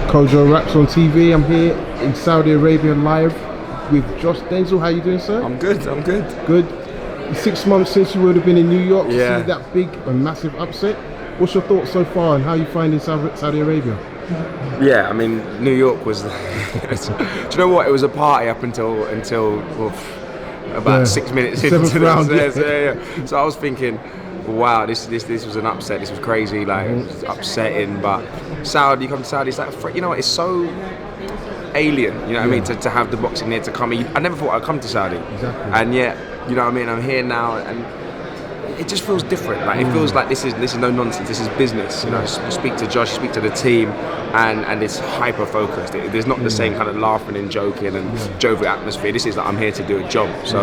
Kojo Raps on TV. I'm here in Saudi Arabia live with Josh Denzel. How you doing, sir? I'm good. Good. 6 months since you would have been in New York to Yeah. see that big and massive upset. What's your thoughts so far and how you finding Saudi Arabia? Yeah, I mean, New York was. Do you know what? It was a party up until about 6 minutes into Seventh round. Yeah. So I was thinking, wow, this was an upset. This was crazy. Like, it was upsetting. But Saudi, you come to Saudi, it's like, you know what? It's so alien. You know what I mean? To have the boxing here to come. I never thought I'd come to Saudi. Exactly. And yet, you know what I mean? I'm here now, and it just feels different. Like, it feels like this is no nonsense. This is business. You know, you speak to Josh, you speak to the team, and it's hyper focused. There's not the same kind of laughing and joking and jovial atmosphere. This is like, I'm here to do a job. So,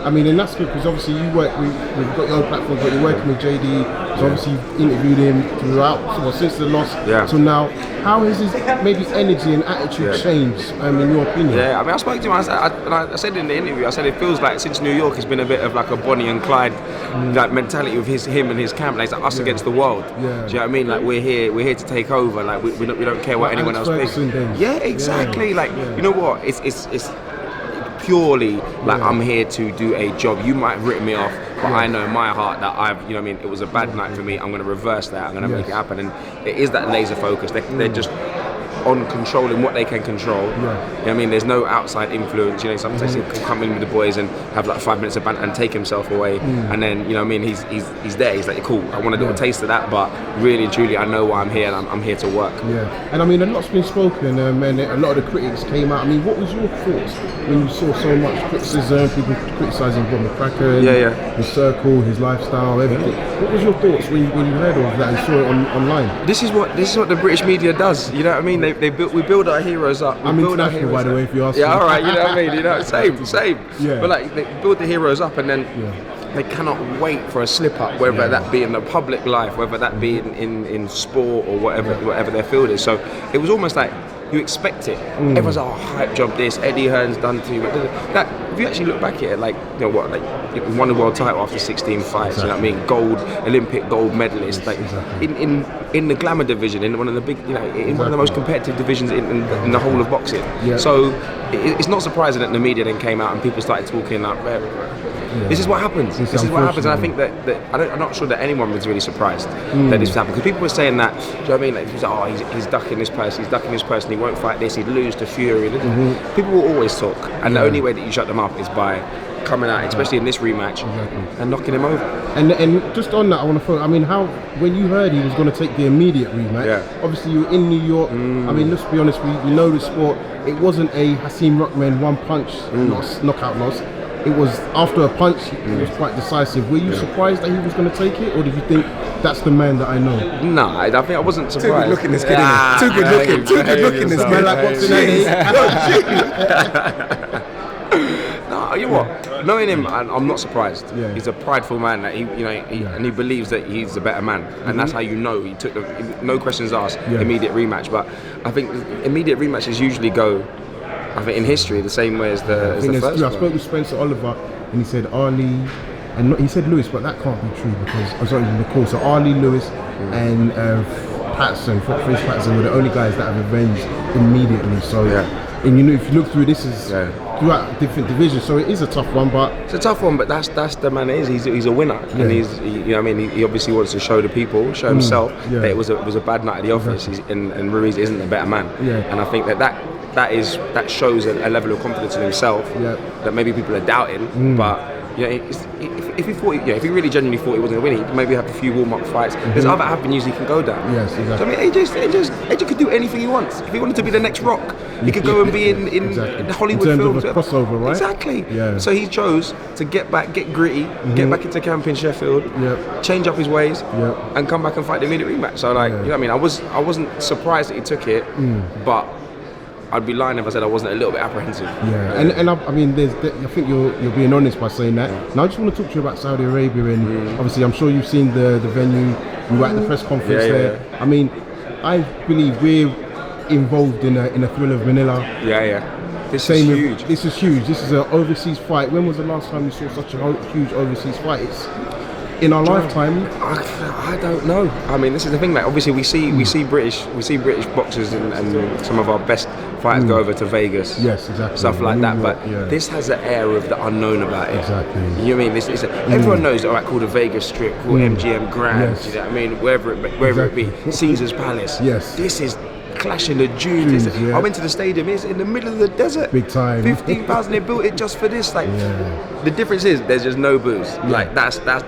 I mean, and that's good because obviously you work. We've got your own platform, but you're working with JD. So obviously you've interviewed him throughout, since the loss till now. How has his maybe energy and attitude changed? In your opinion? Yeah, I mean, I spoke to him. I said in the interview, I said it feels like since New York has been a bit of like a Bonnie and Clyde like mentality with him and his camp. Like, it's like us against the world. Do you know what I mean? Like, we're here to take over. Like, we don't care what anyone else thinks. Yeah, exactly. Like, you know what? It's purely like, I'm here to do a job. You might have written me off, but I know in my heart that you know what I mean, it was a bad night for me. I'm going to reverse that. I'm going to make it happen. And it is that laser focus. They're just on controlling what they can control. You know what I mean? There's no outside influence. You know, sometimes he'll come in with the boys and have like 5 minutes of banter and take himself away. And then, you know what I mean, he's there. He's like, cool, I want a little taste of that, but really and truly, I know why I'm here, and I'm here to work. And I mean, a lot's been spoken, and a lot of the critics came out. I mean, what was your thoughts when you saw so much criticism, people criticising Bob McCracken, his circle, his lifestyle, everything? What was your thoughts when you heard all of that and saw it online? This is what the British media does. You know what I mean? We build our heroes up. I'm international, by the way, if you ask me. Yeah, all right. You know what I mean? You know, same. Yeah. But like, they build the heroes up, and then they cannot wait for a slip up, whether that be in the public life, whether that be in sport or whatever their field is. So it was almost like you expect it. Everyone's like, oh, hype job this, Eddie Hearn's done too much. That, if you actually look back at it, like, you know what, like, he won the world title after 16 fights. You know what I mean? Olympic gold medalist. Like, in the glamour division, in one of the big, you know, in one of the most competitive divisions in the whole of boxing. So it's not surprising that the media then came out and people started talking like, this is what happens. This is what happens, and I think that I'm not sure that anyone was really surprised that this was happening, because people were saying that. Do you know what I mean? Like, oh, he's ducking this person. He won't fight this. He'd lose to Fury. People will always talk, and the only way that you shut them up is by coming out, especially in this rematch, and knocking him over. And just on that, I want to throw. I mean, how when you heard he was going to take the immediate rematch? Obviously, you were in New York. I mean, let's be honest. We know the sport. It wasn't a Hasim Rockman one punch knockout loss. It was after a punch. It was quite decisive. Were you surprised that he was going to take it, or did you think that's the man that I know? No, I think I wasn't surprised. Too good looking, this kid. Too good looking, this Man like boxing. No, you know what? Knowing him, I'm not surprised. He's a prideful man. That and he believes that he's a better man, and that's how you know. He took no questions asked, immediate rematch. But I think immediate rematches usually go, I think, in history the same way as the first one. I spoke with Spencer Oliver, and he said Ali, and he said Lewis, but that can't be true because I was not even recall. So Ali, Lewis, and Chris Patterson were the only guys that have avenged immediately. So, and you know, if you look through this is throughout different divisions, so it is a tough one. But it's a tough one, but that's the man it is. He's a winner, and you know what I mean. He obviously wants to show the people, show himself that it was a bad night at the office, and Ruiz isn't a better man. And I think that shows a level of confidence in himself that maybe people are doubting. But if he thought, if he really genuinely thought he wasn't going to win, he'd maybe have a few warm-up fights. There's other avenues he can go down. Yes, exactly. So, I mean, AJ could do anything he wants. If he wanted to be the next Rock, he could go and be in Hollywood in terms films. Of a crossover, right? Exactly. So he chose to get back, get gritty, get back into camp in Sheffield, change up his ways, and come back and fight the immediate rematch. So, like, you know what I mean? I wasn't surprised that he took it, but I'd be lying if I said I wasn't a little bit apprehensive. And I mean, I think you're being honest by saying that. Now I just want to talk to you about Saudi Arabia, and obviously I'm sure you've seen the venue. You were at the press conference there. I mean, I believe we're involved in a thrill of Manila. This is huge. This is huge. This is an overseas fight. When was the last time you saw such a huge overseas fight? in our lifetime? I don't know. I mean, this is the thing. Like, obviously, we see British boxers and some of our best fighters go over to Vegas. Yes, exactly. Stuff like that. But this has an air of the unknown about it. Exactly. You know what I mean? This is everyone knows. All right, called the Vegas Strip, called MGM Grand. Yes. You know what I mean? Wherever it be, Caesar's Palace. Yes. This is Clash in the Dunes. I went to the stadium. It's in the middle of the desert. Big time. 15,000. They built it just for this. Like, the difference is there's just no booze. Like that's. I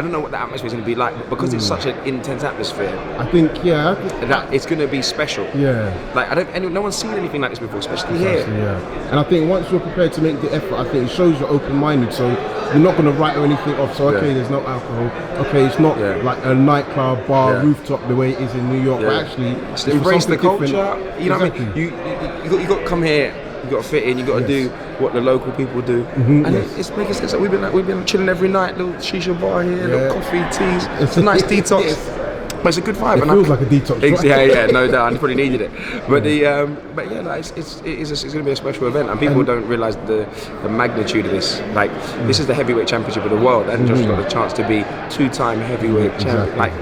don't know what the atmosphere is going to be like, but because it's such an intense atmosphere. I think that it's going to be special. Yeah. Like no one's seen anything like this before, especially here. Yeah. And I think once you're prepared to make the effort, I think it shows you're open-minded. So you're not going to write anything off. So there's no alcohol. Okay, it's not like a nightclub, bar, rooftop the way it is in New York. But actually, it's embrace the culture. Different. You know what I mean? You got to come here. You got to fit in. You got to do what the local people do, and it's making sense. We've been chilling every night. Little shisha bar here, little coffee, teas. It's a nice detox. But it's a good vibe. It feels like a detox. Right? Yeah, no doubt. I probably needed it. But it's going to be a special event, and people don't realise the magnitude of this. Like, this is the heavyweight championship of the world, and Josh got the chance to be 2-time heavyweight champion. Like,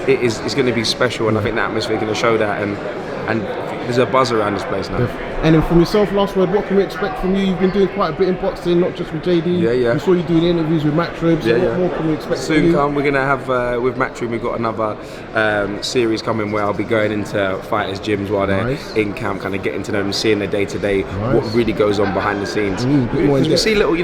it's going to be special, and I think the atmosphere is going to show that, and there's a buzz around this place now. And then from yourself, last word, what can we expect from you? You've been doing quite a bit in boxing, not just with JD. Yeah. We saw you doing interviews with Matchroom. So what more can we expect from you? Soon come, we're going to have, with Matchroom, we've got another series coming where I'll be going into fighters' gyms while they're in camp, kind of getting to know them, seeing their day-to-day, what really goes on behind the scenes. Because we see little,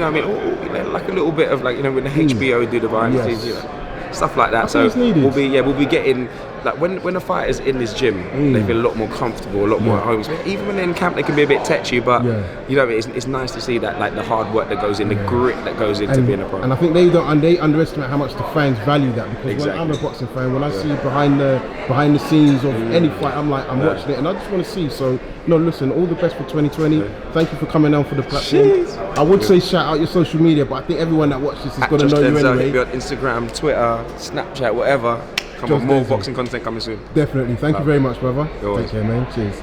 like a little bit of, like, when the HBO do the behind the scenes, stuff like that. So we'll be getting, like, when a fighter's in this gym, they feel a lot more comfortable, a lot more at home. Even when they're in camp, they can be a bit tetchy, but it's nice to see that, like, the hard work that goes in, the grit that goes into being a pro. And I think they underestimate how much the fans value that, because when I'm a boxing fan, when I see behind the scenes of any fight, I'm watching it, and I just want to see. So listen, all the best for 2020. Thank you for coming on for the platform. I would say shout out your social media, but I think everyone that watches this is going to know you anyway. Be on Instagram, Twitter, Snapchat, whatever. Come on, more boxing content coming soon. Definitely. Thank you very much, brother. Take care, man. Cheers.